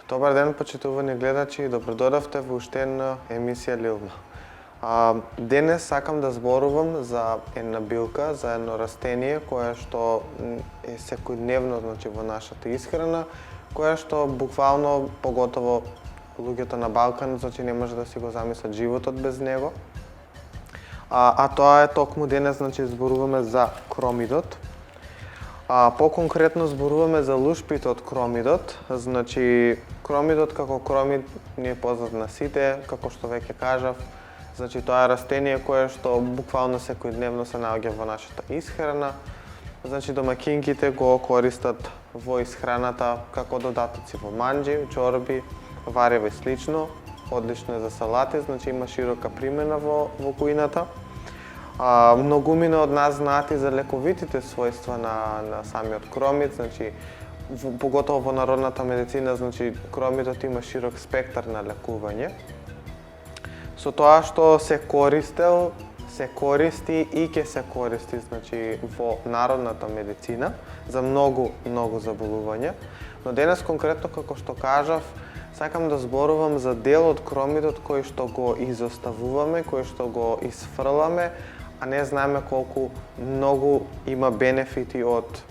Добар ден, почитувани гледачи, добрододавте во уште една емисија Лилма. Денес сакам да зборувам за една билка, за едно растение кое што е секојдневно во нашата исхрана, кое што буквално, поготово луѓето на Балкан, не може да си го замислат животот без него. А тоа е токму денес, зборуваме за кромидот. Поконкретно зборуваме за лушпите од кромидот. Кромидот како кромид не е познат на сите, како што веќе кажав. Тоа е растение кое што буквално секојдневно се наоѓа во нашата исхрана. Домакинките го користат во исхраната како додатоци во манџи, чорби, варево и слично. Одлично е за салати, има широка примена во кујната. Многумина од нас знаат и за лековитите својства на самиот кромид, поготово во народната медицина, кромидот има широк спектар на лекување. Со тоа што се користел, се користи и ќе се користи во народната медицина за многу заболувања. Но денес конкретно, како што кажав, сакам да зборувам за дел од кромидот кој што го изоставуваме, кој што го исфрламе, а не знаеме колку многу има бенефити од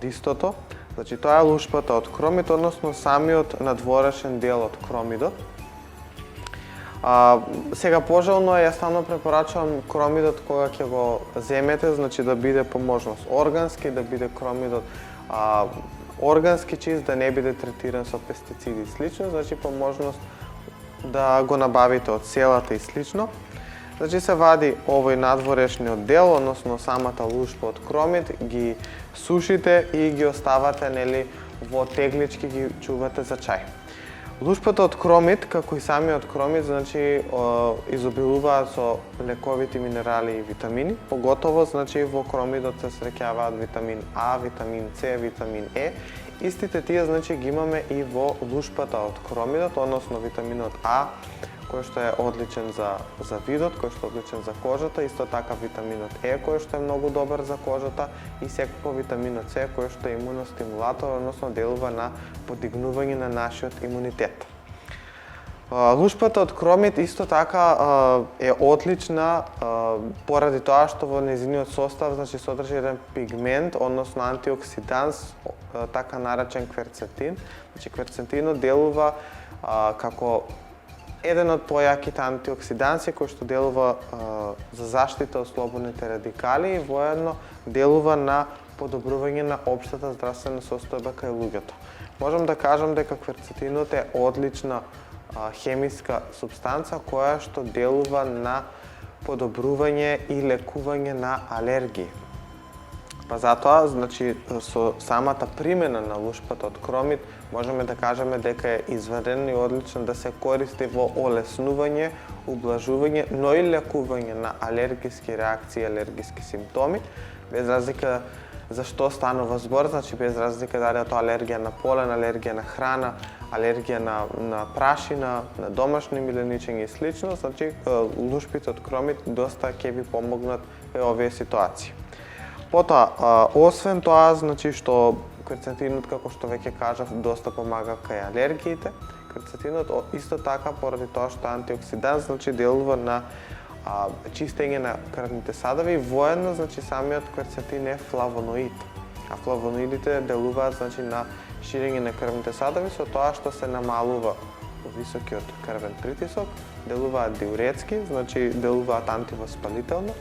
истото. Тоа е лушпата од кромид, односно самиот надворешен дел од кромидот. Сега пожелно е, ја стану препорачувам кромидот кога ќе го земете, да биде по можност органски, да биде кромидот органски чист, да не биде третиран со пестициди и слично, по можност да го набавите од селата и слично. Се вади овој надворешниот дел, односно самата лушпа од кромид, ги сушите и ги оставате во теглички, ги чувате за чај. Лушпата од кромид, како и самиот кромид, изобилуваат со лековити минерали и витамини, поготово во кромидот се среќаваат витамин А, витамин С, витамин Е. Истите тие ги имаме и во лушпата од кромидот, односно витаминот А, кој што е одличен за видот, кој што е одличен за кожата, исто така витаминот Е, кој што е многу добар за кожата, и секако витаминот С, кој што е имуностимулатор, односно делува на подигнување на нашиот имунитет. Лушпата од кромид исто така е одлична поради тоа што во нејзиниот состав содржи еден пигмент, односно антиоксиданс, така наречен кверцетин. Кверцетинот делува како еден од појаките антиоксиданси кој што делува за заштита од слободните радикали и воедно делува на подобрување на општата здравствена состојба кај луѓето. Можам да кажам дека кверцетинот е одлична хемиска супстанца која што делува на подобрување и лекување на алергии. Затоа, со самата примена на лушпата од кромид, можеме да кажеме дека е изведен и одлично да се користи во олеснување, ублажување, но и лекување на алергиски реакции, алергиски симптоми, без разлика за што станува збор, без разлика дали е тоа алергија на полен, алергија на храна, алергија на прашина, на домашни миленичења и слично, лушпите од кромид доста ќе ви помогнат во овие ситуации. Потоа, освен тоа, што кверцетинот, како што веќе кажав, доста помага кај алергиите, кверцетинот исто така, поради тоа што антиоксиданс, делува на чистење на крвните садови и воедно, самиот кверцетин е флавоноид. А флавоноидите делуваат, на ширење на крвните садови со тоа што се намалува високиот крвен притисок, делуваат диуретски, делуваат антивоспалително.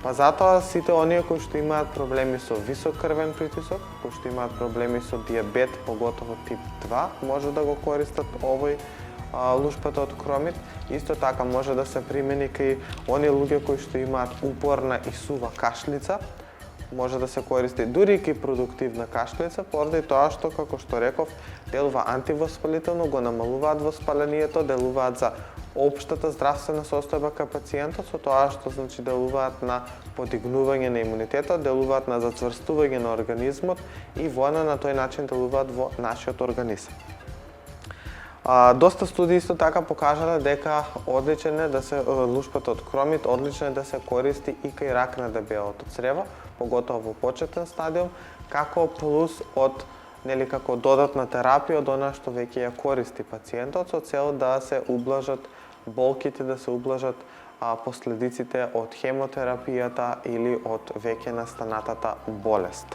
Затоа сите оние кои што имаат проблеми со висок крвен притисок, кои што имаат проблеми со дијабет, поготово тип 2, може да го користат овој лушпата од кромид. Исто така може да се примени кај оние луѓе кои што имаат упорна и сува кашлица, може да се користи дури и кај продуктивна кашлица, поради тоа што, како што реков, делува антивоспалително, го намалуваат воспалението, делуваат за општата здравствена состојба кај пациентот, со тоа што делуваат на подигнување на имунитетот, делуваат на зацврстување на организмот и воедно на тој начин делуваат во нашиот организам. Доста студии исто така покажале дека одличен е да се лушпата од кромид, одлично е да се користи и кај рак на дебелото црево, поготово во почетен стадиум, како плюс од нели како додатна терапија од она што веќе ја користи пациентот со цел да се ублажат болките, да се ублажат последиците од хемотерапијата или од веќе настанатата болест.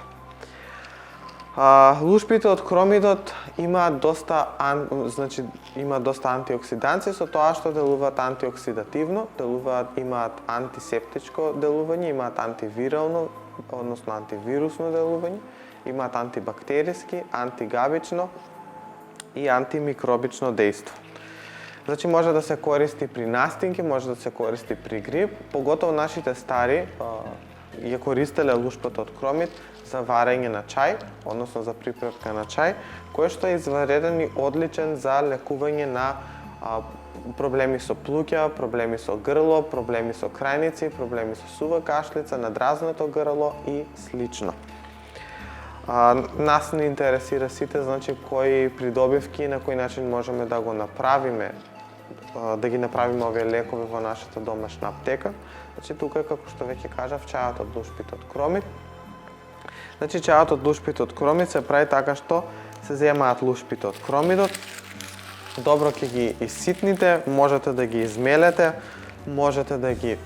Лушпите од кромидот имаат доста антиоксиданци со тоа што делуваат антиоксидативно, имаат антисептичко делување, имаат антивирално, односно антивирусно делување, имаат антибактериски, антигабично и антимикробично дејство. Значи може да се користи при настинки, може да се користи при грип, поготово нашите стари ја користеле лушпата од кромид за варење на чај, односно за приправка на чај, кој што е извареден и одличен за лекување на проблеми со плуќа, проблеми со грло, проблеми со крајници, проблеми со сува кашлица, надразнато грло и слично. Нас не интересира сите, значи кои придобивки и на кој начин можеме да го направиме, да ги направиме овие лекови во нашата домашна аптека. Значи тука, како што веќе кажав, чајот од лушпите од кромид. Значи чајот од лушпите од кромид се прави така што се земаат лушпите од кромидот, добро ќе ги иситните, можете да ги измелете, можете да ги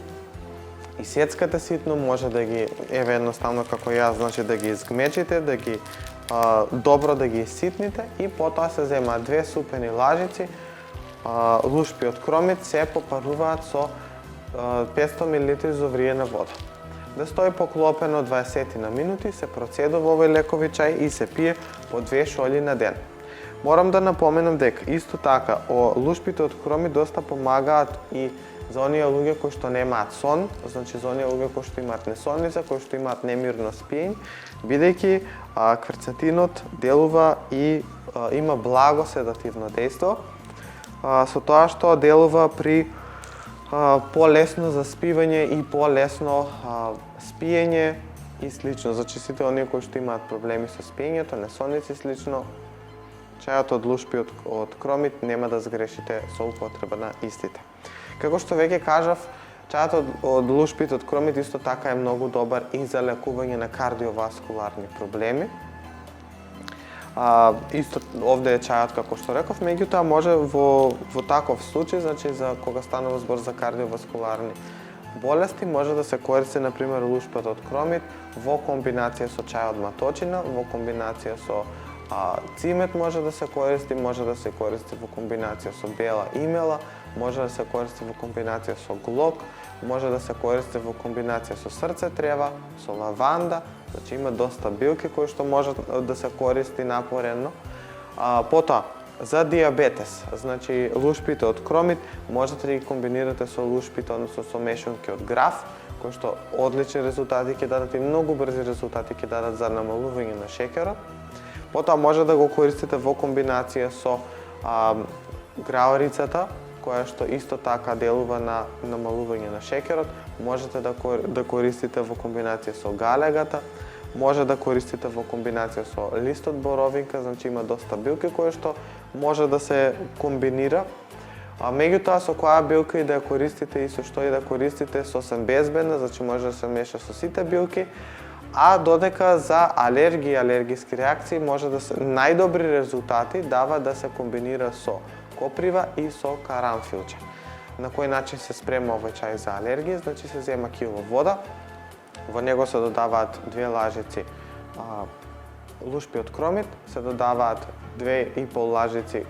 исецкате ситно, може да ги едноставно како јас, значи да ги изгмечите, да ги добро да ги иситните и потоа се земаат 2 супени лажици лушпи од кромид, се попаруваат со 500 мл зовриена вода. Да стои поклопено 20 на минути, се процедува овој лекови чај и се пие по 2 шолји на ден. Морам да напоменам дека исто така лушпите од кромид доста помагаат и за оние луѓе кои што немаат сон, значи за оние луѓе кои што имаат несонница, кои што имаат немирно спиење, бидејќи кверцетинот делува и има благо седативно дејство, со тоа што делува при полесно заспивање и полесно спиење и слично. Значи сите оние кои што имаат проблеми со спиењето, несонници и слично, чајот од лушпи од кромид нема да сгрешите со употреба на истите. Како што веќе кажав, чајот од лушпите од кромид исто така е многу добар и за лекување на кардиоваскуларни проблеми. Исто овде е чајот како што реков, меѓутоа може во таков случај, значи за кога станува збор за кардиоваскуларни болести, може да се користи на пример лушпата од кромид во комбинација со чај од маточина, во комбинација со цимет може да се користи во комбинација со бела имела, може да се користи во комбинација со глок, може да се користи во комбинација со срце трева, со лаванда, значи има доста билки кои што може да се користи напорено. Потоа, за диабетес, значи лушпите од кромид можете да ги комбинирате со лушпите, односно со мешунки од граф, кои што одлични резултати ќе дадат и многу брзи резултати ќе дадат за намалување на шеќерот. Потоа може да го користите во комбинација со граорицата, која што исто така делува на намалување на шеќерот. Можете да користите во комбинација со галегата, може да користите во комбинација со листот боровинка, значи има доста билки кои што може да се комбинира. Меѓутоа со која билка и да ја користите и со што и да користите сосем безбедно, значи може да се меша со сите билки. А додека за алергија и алергиски реакции може да се најдобри резултати дава да се комбинира со коприва и со карамфилче. На кој начин се спрема овој чај за алергија? Значи се зема кило вода, во него се додаваат 2 лажици лушпи од кромид, се додаваат 2,5 лажици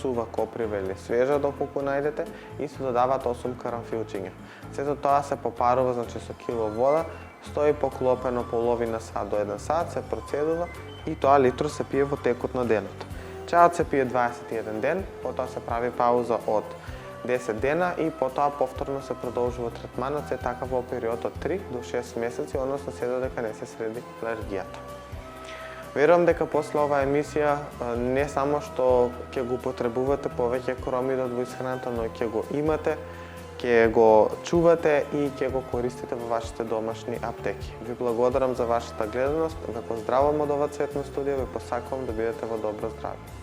сува коприва или свежа доколку најдете и се додаваат 8 карамфилчиња. Сето тоа се попарува, значи со кило вода, стои поклопено половина сат до 1 сат, се процедува и тоа литро се пие во текот на денот. Чајот се пие 21 ден, потоа се прави пауза од 10 дена и потоа повторно се продолжува третманот, се така во период од 3 до 6 месеци, односно се додека не се среди алергијата. Верувам дека после оваа емисија не само што ќе го употребувате повеќе кромидот во исхраната, но ќе го имате, ќе го чувате и ќе го користите во вашите домашни аптеки. Ви благодарам за вашата гледаност, ве поздравувам од ова цветно студио, ве посакувам да бидете во добро здравје.